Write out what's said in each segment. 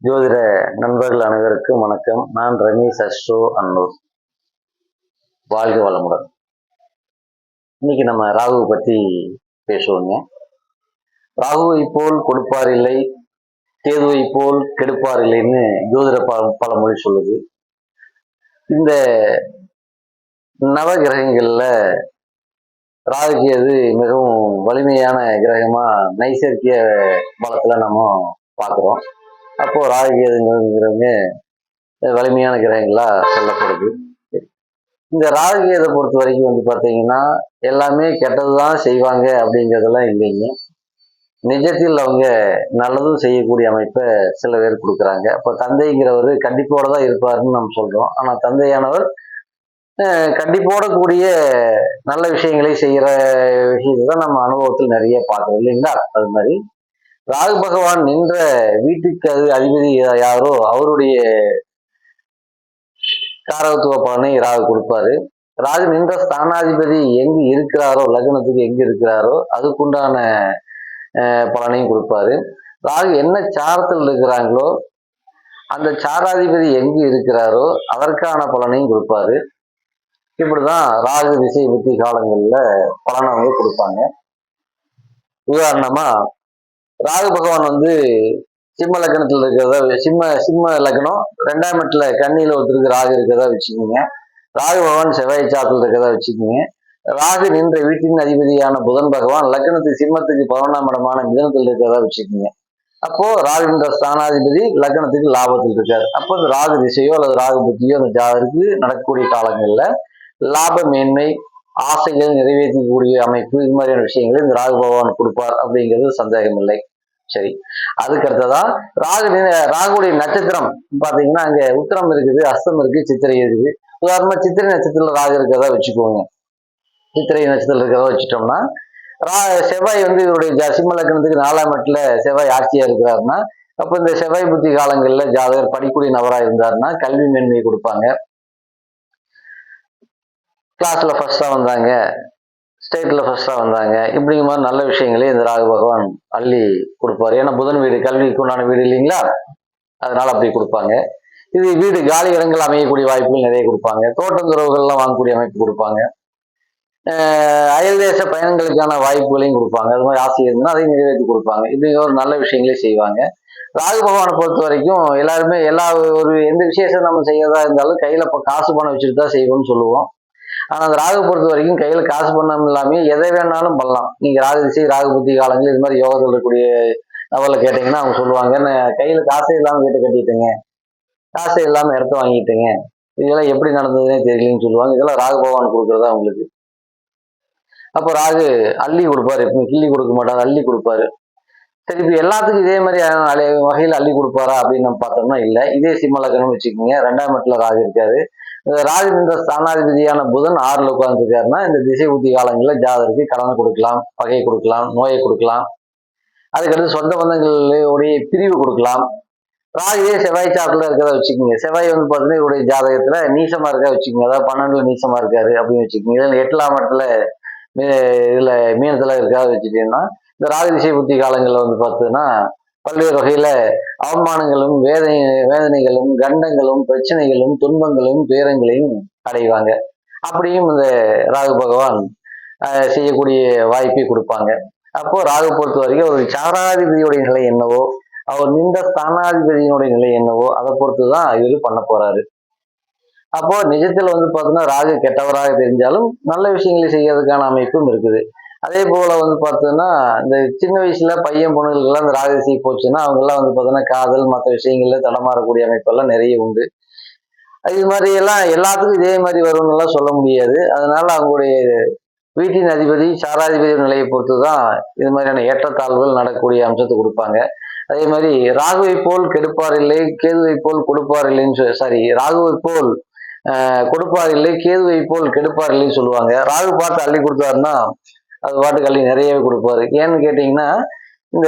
ஜோதிட நண்பர்கள் அனைவருக்கும் வணக்கம். நான் ரமேஷ் அஸ்ட்ரோ அன்னூர். வாழ்க வளமுடன். இன்னைக்கு நம்ம ராகுவை பத்தி பேசுவோங்க. ராகுவை போல் கொடுப்பார் இல்லை, கேதுவை போல் கெடுப்பார் இல்லைன்னு ஜோதிட பழமொழி சொல்லுது. இந்த நவ கிரகங்கள்ல ராகு கேது மிகவும் வலிமையான கிரகமா நைசர்கிய பலத்துல நம்ம பார்க்கிறோம். அப்போ ராகு கேதுங்கிறவங்க வலிமையான கிரகங்களா சொல்லப்படுது. இந்த ராகு கேதை பொறுத்த வரைக்கும் பார்த்தீங்கன்னா எல்லாமே கெட்டதுதான் செய்வாங்க அப்படிங்கிறதெல்லாம் இல்லைங்க. நிஜத்தில் அவங்க நல்லதும் செய்யக்கூடிய அமைப்பை சில பேர் கொடுக்குறாங்க. இப்போ தந்தைங்கிறவர் கண்டிப்போட தான் இருப்பாருன்னு நம்ம சொல்றோம். ஆனா தந்தையானவர் கண்டிப்போட கூடிய நல்ல விஷயங்களை செய்யற விஷயத்தை தான் நம்ம அனுபவத்தில் நிறைய பார்க்கறோம் இல்லைங்களா? அது மாதிரி ராகு பகவான் நின்ற வீட்டுக்கு அதிபதி யாரோ அவருடைய காரகத்துவ பலனை ராகு கொடுப்பாரு. ராகு நின்ற ஸ்தானாதிபதி எங்கு இருக்கிறாரோ, லக்னத்துக்கு எங்க இருக்கிறாரோ அதுக்குண்டான பலனையும் கொடுப்பாரு. ராகு என்ன சாரத்தில் இருக்கிறாங்களோ அந்த சாராதிபதி எங்கு இருக்கிறாரோ அதற்கான பலனையும் கொடுப்பாரு. இப்படிதான் ராகு திசை புத்தி காலங்கள்ல பலனை கொடுப்பாங்க. உதாரணமா ராகு பகவான் சிம்ம லக்னத்துல இருக்கிறதா சிம்ம லக்னம் 2ஆம் இடத்துல கன்னியில ஒருத்தருக்கு ராகு இருக்கிறதா வச்சுக்கோங்க. ராகு பகவான் செவ்வாய் சாத்துல இருக்கிறதா வச்சுக்கோங்க. ராகு நின்ற வீட்டின் அதிபதியான புதன் பகவான் லக்னத்துக்கு சிம்மத்துக்கு 11ஆம் இடமான மிதனத்தில் இருக்கிறதா வச்சுக்கோங்க. அப்போ ராகு நின்ற ஸ்தானாதிபதி லக்னத்துக்கு லாபத்தில் இருக்காரு. அப்போ இந்த ராகு திசையோ அல்லது ராகு புத்தியோ அந்த ஜாதருக்கு நடக்கக்கூடிய காலங்கள்ல லாப மேன்மை, ஆசைகள் நிறைவேற்றக்கூடிய அமைப்பு, இது மாதிரியான விஷயங்களை இந்த ராகு பகவான் கொடுப்பார் அப்படிங்கிறது சந்தேகம் இல்லை. சரி, அதுக்கு அடுத்ததான் ராகுடைய நட்சத்திரம் பாத்தீங்கன்னா அங்க உத்திரம் இருக்குது, அஸ்தம் இருக்கு, சித்திரை இருக்குது. உதாரணமா சித்திரை நட்சத்திரத்துல ராகு இருக்கிறதா வச்சுக்கோங்க. சித்திரை நட்சத்திரத்துல இருக்கிறதா வச்சுட்டோம்னா செவ்வாய் இவருடைய சிம்ம லக்னத்துக்கு 4ஆம் இடத்துல செவ்வாய் ஆட்சியா இருக்கிறாருன்னா அப்ப இந்த செவ்வாய் புத்தி காலங்கள்ல ஜாதகர் படிக்கூடிய நபரா இருந்தாருன்னா கல்வி மேன்மையை கொடுப்பாங்க. கிளாஸ்ல ஃபர்ஸ்டா வந்தாங்க, ஸ்டேட்ல ஃபர்ஸ்டா வந்தாங்க, இப்படிங்கிற மாதிரி நல்ல விஷயங்களே இந்த ராகு பகவான் அள்ளி கொடுப்பாரு. ஏன்னா புதன் வீடு கல்விக்கு உண்டான வீடு இல்லைங்களா, அதனால அப்படி கொடுப்பாங்க. இது வீடு காலி இடங்கள் அமையக்கூடிய வாய்ப்புகள் நிறைய கொடுப்பாங்க. தோட்டந்துறவுகள்லாம் வாங்கக்கூடிய அமைப்பு கொடுப்பாங்க. அயல் தேச பயணங்களுக்கான வாய்ப்புகளையும் கொடுப்பாங்க. அது மாதிரி ஆசை இருந்தால் அதையும் நிறைவேற்றி கொடுப்பாங்க. இப்படி ஒரு நல்ல விஷயங்களே செய்வாங்க. ராகு பகவானை பொறுத்த வரைக்கும் எல்லாருமே எந்த விசேஷம் நம்ம செய்யறதா இருந்தாலும் கையில காசு பணம் வச்சுட்டு தான் செய்வோம்னு சொல்லுவோம். ஆனா அந்த ராகு பொறுத்த வரைக்கும் கையில காசு பணம் இல்லாம எதை வேணாலும் பண்ணலாம். நீங்க ராகு திசை ராகு புத்தி காலங்கள் இது மாதிரி யோகத்தில் இருக்கக்கூடிய நபர்ல கேட்டீங்கன்னா அவங்க சொல்லுவாங்க, நான் கையில காசே இல்லாம வீட்டை கட்டிட்டேங்க, காசே இல்லாம இடத்த வாங்கிட்டேங்க, இதெல்லாம் எப்படி நடந்ததுன்னே தெரியலன்னு சொல்லுவாங்க. இதெல்லாம் ராகு பகவான் கொடுக்குறதா உங்களுக்கு. அப்போ ராகு அள்ளி கொடுப்பாரு, கிள்ளி கொடுக்க மாட்டாரு, அள்ளி கொடுப்பாரு. சரி, இப்ப எல்லாத்துக்கும் இதே மாதிரி வகையில் அள்ளி கொடுப்பாரா அப்படின்னு நம்ம பார்த்தோம்னா இல்லை. இதே சிம்ம லக்னம் வச்சுக்கோங்க, 2ஆம் இடத்துல ராகு இருக்காரு. ராகு நின்ற ஸ்தானாதிபதியான புதன் 6ல் உட்கார்ந்துருக்காருன்னா இந்த திசை புத்தி காலங்களில் ஜாதகருக்கு கடனை கொடுக்கலாம், பகையை கொடுக்கலாம், நோயை கொடுக்கலாம். அதுக்கடுத்து சொந்த பந்தங்களுடைய பிரிவு கொடுக்கலாம். ராகுவே செவ்வாய் சாத்துல இருக்கிறத வச்சுக்கோங்க. செவ்வாய் பார்த்தீங்கன்னா இவருடைய ஜாதகத்துல நீசமா இருக்கா வச்சுக்கோங்க, அதாவது 12ல நீசமா இருக்காரு அப்படின்னு வச்சுக்கோங்க. இதுல 8ஆம் இடத்துல இதுல மீனத்துல இருக்காது வச்சுட்டீங்கன்னா இந்த ராகு திசை புத்தி காலங்கள்ல பார்த்தீங்கன்னா பல்வேறு வகையில அவமானங்களும் வேதனைகளும் கண்டங்களும் பிரச்சனைகளும் துன்பங்களும் துயரங்களையும் அடைவாங்க. அப்படியும் இந்த ராகு பகவான் செய்யக்கூடிய வாய்ப்பை கொடுப்பாங்க. அப்போ ராகு பொறுத்த வரைக்கும் ஒரு சாராதிபதியுடைய நிலை என்னவோ, அவர் நின்ற ஸ்தானாதிபதியினுடைய நிலை என்னவோ அதை பொறுத்துதான் இவர் பண்ண போறாரு. அப்போ நிஜத்தில் பார்த்தீங்கன்னா ராகு கெட்டவராக தெரிஞ்சாலும் நல்ல விஷயங்களை செய்யறதுக்கான அமைப்பும் இருக்குது. அதே போல பார்த்தோம்னா இந்த சின்ன வயசுல பையன் பொண்ணுகளுக்கெல்லாம் இந்த ராகு திசை போச்சுன்னா அவங்க எல்லாம் பார்த்தீங்கன்னா காதல் மற்ற விஷயங்கள்ல தடமாறக்கூடிய அமைப்பெல்லாம் நிறைய உண்டு. இது மாதிரி எல்லாம் எல்லாத்துக்கும் இதே மாதிரி வரும்னு எல்லாம் சொல்ல முடியாது. அதனால அவங்களுடைய வீட்டின் அதிபதி சாராதிபதி நிலையை பொறுத்துதான் இது மாதிரியான ஏற்றத்தாழ்வுகள் நடக்கக்கூடிய அம்சத்தை கொடுப்பாங்க. அதே மாதிரி ராகுவை போல் கெடுப்பார் இல்லை, கேதுவை போல் கொடுப்பார் இல்லைன்னு ராகுவை போல் கொடுப்பார் இல்லை, கேதுவை போல் கெடுப்பார் இல்லைன்னு சொல்லுவாங்க. ராகு பார்த்து அள்ளி கொடுத்தாருன்னா அது பாட்டுக்கு அள்ளி நிறையவே கொடுப்பாரு. ஏன்னு கேட்டீங்கன்னா இந்த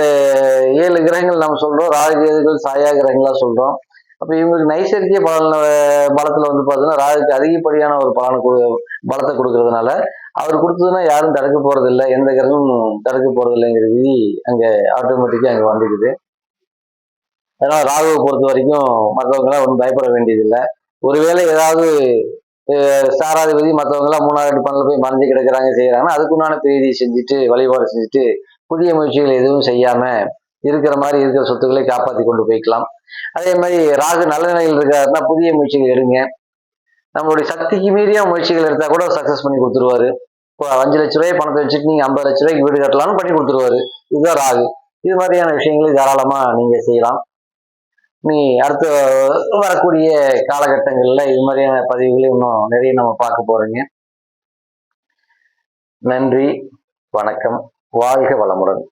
7 கிரகங்கள் நம்ம சொல்றோம், ராகு கேதுகள் சாயா கிரகங்களா சொல்றோம். அப்ப இவங்களுக்கு நைசர்கிய பலத்துல பார்த்தீங்கன்னா ராகுக்கு அதிகப்படியான ஒரு பலத்தை கொடுக்கறதுனால அவர் கொடுத்ததுன்னா யாரும் தடுக்க போறது இல்லை, எந்த கிரகமும் தடுக்க போறது இல்லைங்கிற விதி அங்க ஆட்டோமேட்டிக்கா அங்க வந்துக்குது. அதனால ராகுவை பொறுத்த வரைக்கும் மற்றவங்களாம் ஒன்றும் பயப்பட வேண்டியதில்லை. ஒருவேளை ஏதாவது ஸ்தானாதிபதி மற்றவங்களாம் 3வது டிபார்ட்மெண்ட்ல போய் மறைஞ்சு கிடக்குறாங்க செய்யறாங்கன்னா அதுக்குண்டான பிரீதி செஞ்சுட்டு வழிபாடு செஞ்சுட்டு புதிய முயற்சிகள் எதுவும் செய்யாம இருக்கிற மாதிரி இருக்கிற சொத்துக்களை காப்பாற்றி கொண்டு போய்க்கலாம். அதே மாதிரி ராகு நல்ல நிலையில் இருக்காருன்னா புதிய முயற்சிகள் எடுங்க. நம்மளுடைய சக்திக்கு மீறிய முயற்சிகள் எடுத்தா கூட சக்சஸ் பண்ணி கொடுத்துருவாரு. இப்போ 5 லட்ச ரூபாய் பணத்தை வச்சுட்டு நீங்க 50 லட்ச ரூபாய்க்கு வீடு கட்டலாம்னு பண்ணி கொடுத்துருவாரு. இதுதான் ராகு. இது மாதிரியான விஷயங்களை தாராளமா நீங்க செய்யலாம். நீ அடுத்த வரக்கூடிய காலகட்டங்கள்ல இது மாதிரியான பதிவுகளை இன்னும் நிறைய நம்ம பார்க்க போறோங்க. நன்றி, வணக்கம், வாழ்க வளமுடன்.